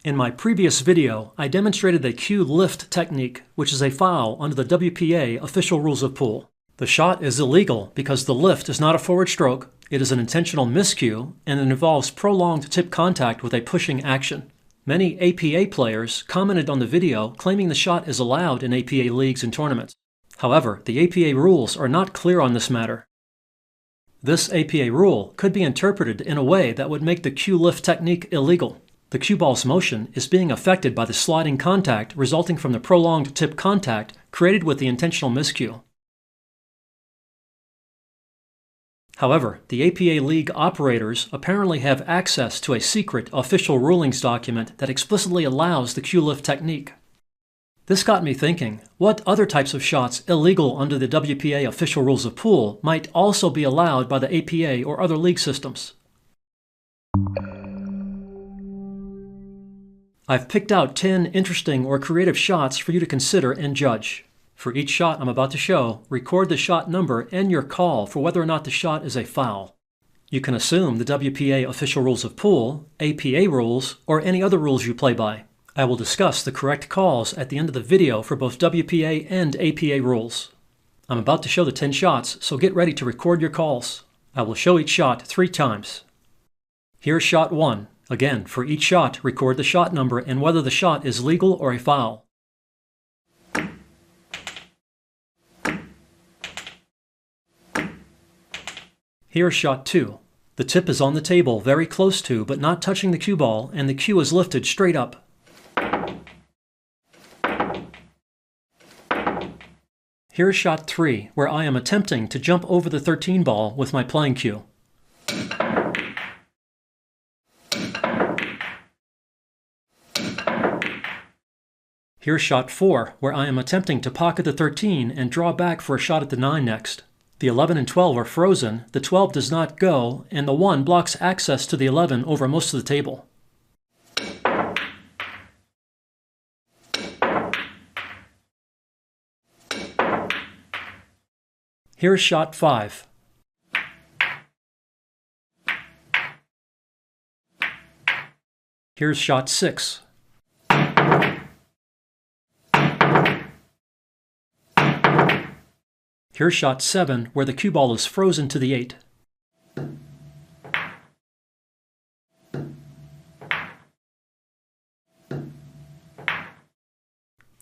In my previous video, I demonstrated the cue lift technique, which is a foul under the WPA official rules of pool. The shot is illegal because the lift is not a forward stroke, it is an intentional miscue, and it involves prolonged tip contact with a pushing action. Many APA players commented on the video claiming the shot is allowed in APA leagues and tournaments. However, the APA rules are not clear on this matter. This APA rule could be interpreted in a way that would make the cue lift technique illegal. The cue ball's motion is being affected by the sliding contact resulting from the prolonged tip contact created with the intentional miscue. However, the APA League operators apparently have access to a secret official rulings document that explicitly allows the cue lift technique. This got me thinking, what other types of shots illegal under the WPA official rules of pool might also be allowed by the APA or other league systems? I've picked out 10 interesting or creative shots for you to consider and judge. For each shot I'm about to show, record the shot number and your call for whether or not the shot is a foul. You can assume the WPA official rules of pool, APA rules, or any other rules you play by. I will discuss the correct calls at the end of the video for both WPA and APA rules. I'm about to show the 10 shots, so get ready to record your calls. I will show each shot 3 times. Here's shot 1. Again, for each shot, record the shot number and whether the shot is legal or a foul. Here's shot 2. The tip is on the table very close to but not touching the cue ball, and the cue is lifted straight up. Here's shot 3, where I am attempting to jump over the 13 ball with my playing cue. Here's shot 4, where I am attempting to pocket the 13 and draw back for a shot at the 9 next. The 11 and 12 are frozen, the 12 does not go, and the 1 blocks access to the 11 over most of the table. Here's shot 5. Here's shot 6. Here's shot 7, where the cue ball is frozen to the 8.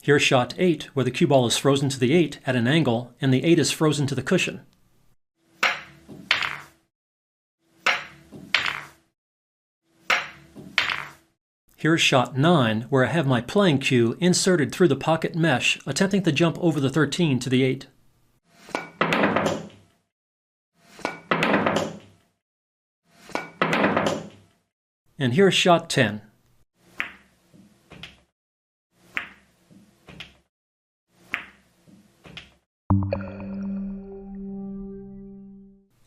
Here's shot 8, where the cue ball is frozen to the 8 at an angle, and the 8 is frozen to the cushion. Here's shot 9, where I have my playing cue inserted through the pocket mesh, attempting to jump over the 13 to the 8. And here's shot 10.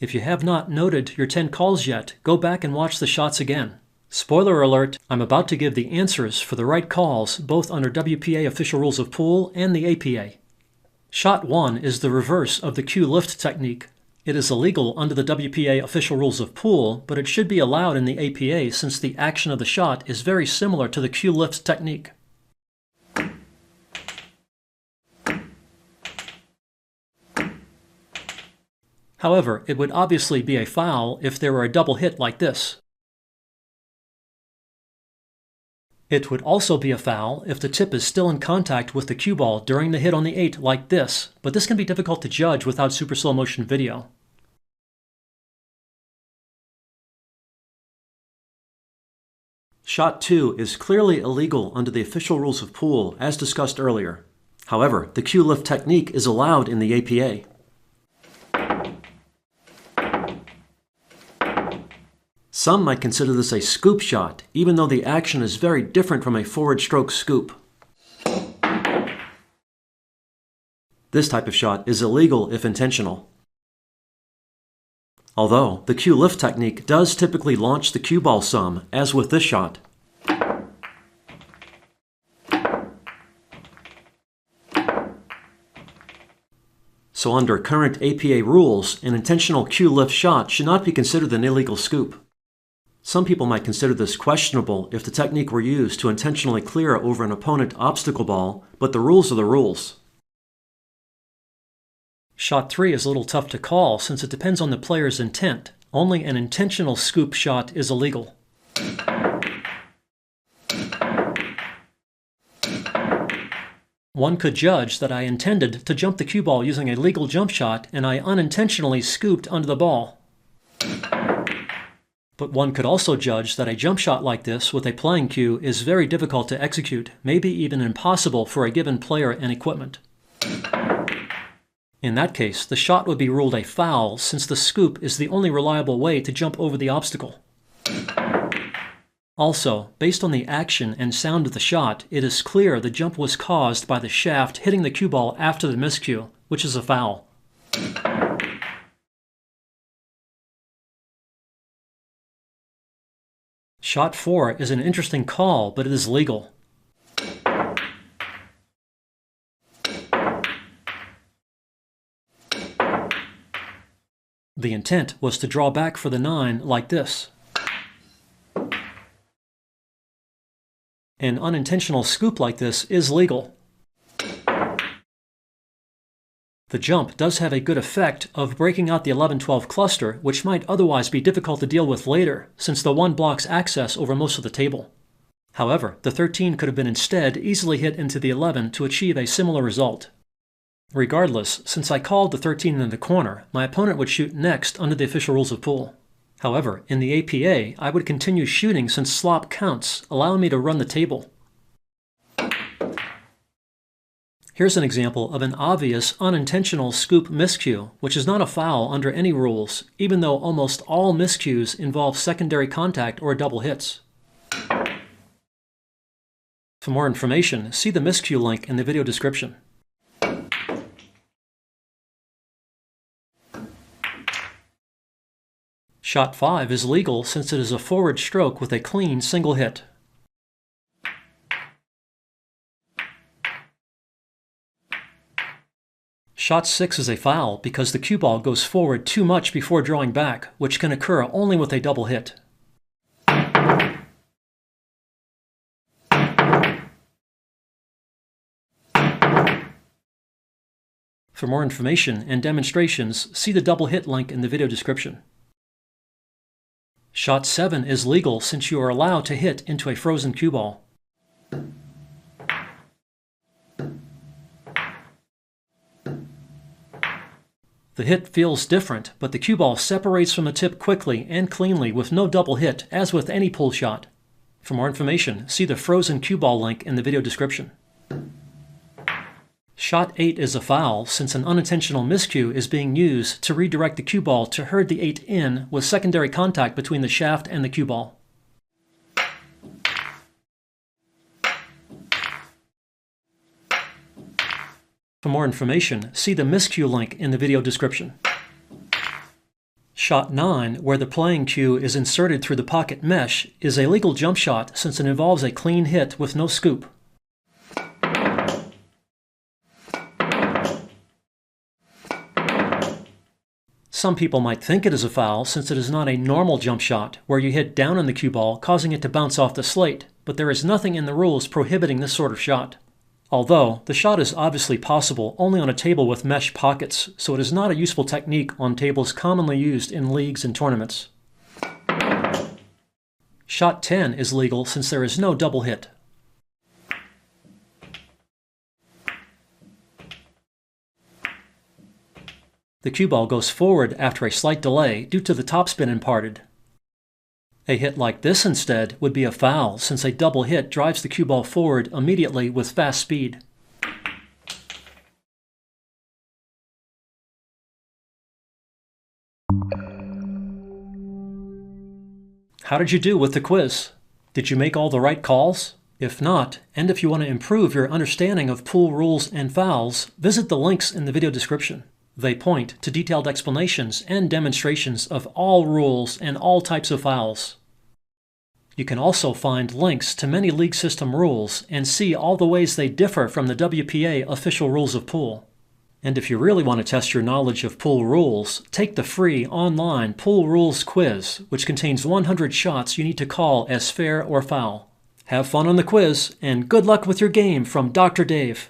If you have not noted your 10 calls yet, go back and watch the shots again. Spoiler alert, I'm about to give the answers for the right calls both under WPA official rules of pool and the APA. Shot 1 is the reverse of the cue lift technique. It is illegal under the WPA official rules of pool, but it should be allowed in the APA since the action of the shot is very similar to the cue lift technique. However, it would obviously be a foul if there were a double hit like this. It would also be a foul if the tip is still in contact with the cue ball during the hit on the 8 like this, but this can be difficult to judge without super slow motion video. Shot 2 is clearly illegal under the official rules of pool, as discussed earlier. However, the cue lift technique is allowed in the APA. Some might consider this a scoop shot, even though the action is very different from a forward stroke scoop. This type of shot is illegal if intentional. Although, the cue lift technique does typically launch the cue ball some, as with this shot. So under current APA rules, an intentional cue lift shot should not be considered an illegal scoop. Some people might consider this questionable if the technique were used to intentionally clear over an opponent obstacle ball, but the rules are the rules. Shot 3 is a little tough to call since it depends on the player's intent. Only an intentional scoop shot is illegal. One could judge that I intended to jump the cue ball using a legal jump shot and I unintentionally scooped under the ball. But one could also judge that a jump shot like this with a playing cue is very difficult to execute, maybe even impossible for a given player and equipment. In that case, the shot would be ruled a foul since the scoop is the only reliable way to jump over the obstacle. Also, based on the action and sound of the shot, it is clear the jump was caused by the shaft hitting the cue ball after the miscue, which is a foul. Shot 4 is an interesting call, but it is legal. The intent was to draw back for the 9 like this. An unintentional scoop like this is legal. The jump does have a good effect of breaking out the 11-12 cluster, which might otherwise be difficult to deal with later, since the 1 blocks access over most of the table. However, the 13 could have been instead easily hit into the 11 to achieve a similar result. Regardless, since I called the 13 in the corner, my opponent would shoot next under the official rules of pool. However, in the APA, I would continue shooting since slop counts, allowing me to run the table. Here's an example of an obvious unintentional scoop miscue, which is not a foul under any rules, even though almost all miscues involve secondary contact or double hits. For more information, see the miscue link in the video description. Shot 5 is legal since it is a forward stroke with a clean single hit. Shot 6 is a foul because the cue ball goes forward too much before drawing back, which can occur only with a double hit. For more information and demonstrations, see the double hit link in the video description. Shot 7 is legal since you are allowed to hit into a frozen cue ball. The hit feels different, but the cue ball separates from the tip quickly and cleanly with no double hit, as with any pull shot. For more information, see the frozen cue ball link in the video description. Shot 8 is a foul since an unintentional miscue is being used to redirect the cue ball to herd the 8 in with secondary contact between the shaft and the cue ball. For more information, see the miscue link in the video description. Shot 9, where the playing cue is inserted through the pocket mesh, is a legal jump shot since it involves a clean hit with no scoop. Some people might think it is a foul since it is not a normal jump shot where you hit down on the cue ball causing it to bounce off the slate, but there is nothing in the rules prohibiting this sort of shot. Although, the shot is obviously possible only on a table with mesh pockets, so it is not a useful technique on tables commonly used in leagues and tournaments. Shot 10 is legal since there is no double hit. The cue ball goes forward after a slight delay due to the topspin imparted. A hit like this instead would be a foul since a double hit drives the cue ball forward immediately with fast speed. How did you do with the quiz? Did you make all the right calls? If not, and if you want to improve your understanding of pool rules and fouls, visit the links in the video description. They point to detailed explanations and demonstrations of all rules and all types of fouls. You can also find links to many league system rules and see all the ways they differ from the WPA official rules of pool. And if you really want to test your knowledge of pool rules, take the free online Pool Rules Quiz, which contains 100 shots you need to call as fair or foul. Have fun on the quiz, and good luck with your game from Dr. Dave.